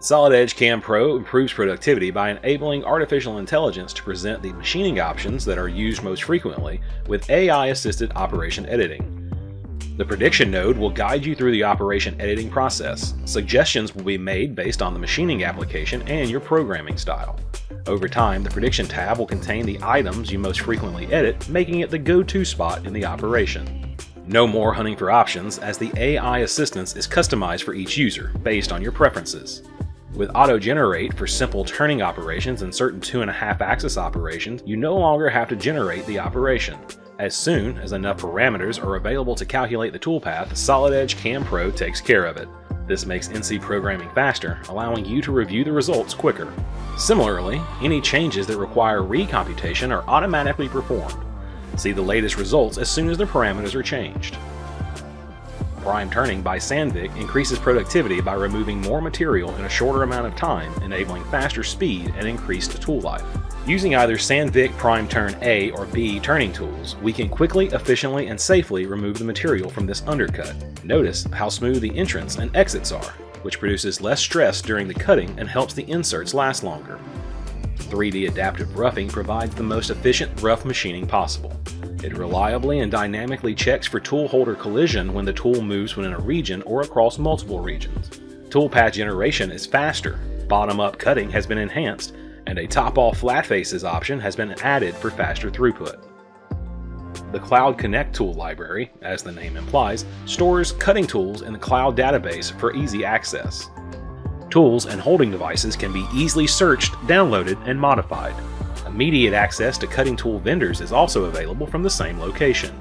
Solid Edge CAM Pro improves productivity by enabling artificial intelligence to present the machining options that are used most frequently with AI-assisted operation editing. The prediction node will guide you through the operation editing process. Suggestions will be made based on the machining application and your programming style. Over time, the prediction tab will contain the items you most frequently edit, making it the go-to spot in the operation. No more hunting for options, as the AI assistance is customized for each user, based on your preferences. With auto-generate for simple turning operations and certain 2.5-axis operations, you no longer have to generate the operation. As soon as enough parameters are available to calculate the toolpath, Solid Edge CAM Pro takes care of it. This makes NC programming faster, allowing you to review the results quicker. Similarly, any changes that require recomputation are automatically performed. See the latest results as soon as the parameters are changed. Prime turning by Sandvik increases productivity by removing more material in a shorter amount of time, enabling faster speed and increased tool life. Using either Sandvik Prime Turn A or B turning tools, we can quickly, efficiently, and safely remove the material from this undercut. Notice how smooth the entrance and exits are, which produces less stress during the cutting and helps the inserts last longer. 3D adaptive roughing provides the most efficient rough machining possible. It reliably and dynamically checks for tool holder collision when the tool moves within a region or across multiple regions. Toolpath generation is faster, bottom-up cutting has been enhanced, and a top-off flat faces option has been added for faster throughput. The Cloud Connect tool library, as the name implies, stores cutting tools in the cloud database for easy access. Tools and holding devices can be easily searched, downloaded, and modified. Immediate access to cutting tool vendors is also available from the same location.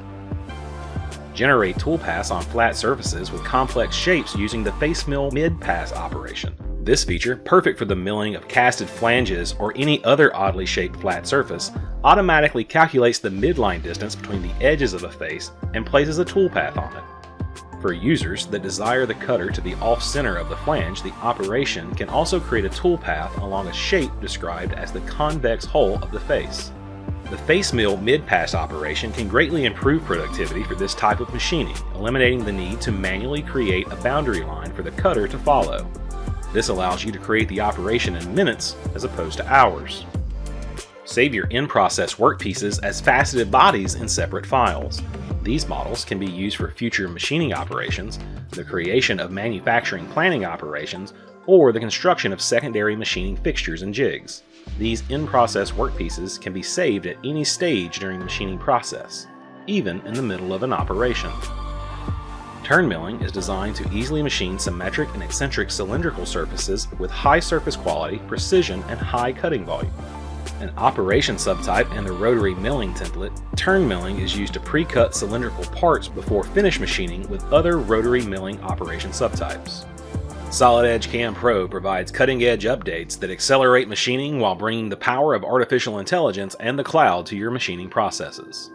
Generate toolpaths on flat surfaces with complex shapes using the face mill mid-pass operation. This feature, perfect for the milling of casted flanges or any other oddly shaped flat surface, automatically calculates the midline distance between the edges of a face and places a toolpath on it. For users that desire the cutter to be off-center of the flange, the operation can also create a toolpath along a shape described as the convex hull of the face. The face mill mid-pass operation can greatly improve productivity for this type of machining, eliminating the need to manually create a boundary line for the cutter to follow. This allows you to create the operation in minutes as opposed to hours. Save your in-process workpieces as faceted bodies in separate files. These models can be used for future machining operations, the creation of manufacturing planning operations, or the construction of secondary machining fixtures and jigs. These in-process workpieces can be saved at any stage during the machining process, even in the middle of an operation. Turn milling is designed to easily machine symmetric and eccentric cylindrical surfaces with high surface quality, precision, and high cutting volume. An operation subtype in the rotary milling template, turn milling is used to pre-cut cylindrical parts before finish machining with other rotary milling operation subtypes. Solid Edge CAM Pro provides cutting-edge updates that accelerate machining while bringing the power of artificial intelligence and the cloud to your machining processes.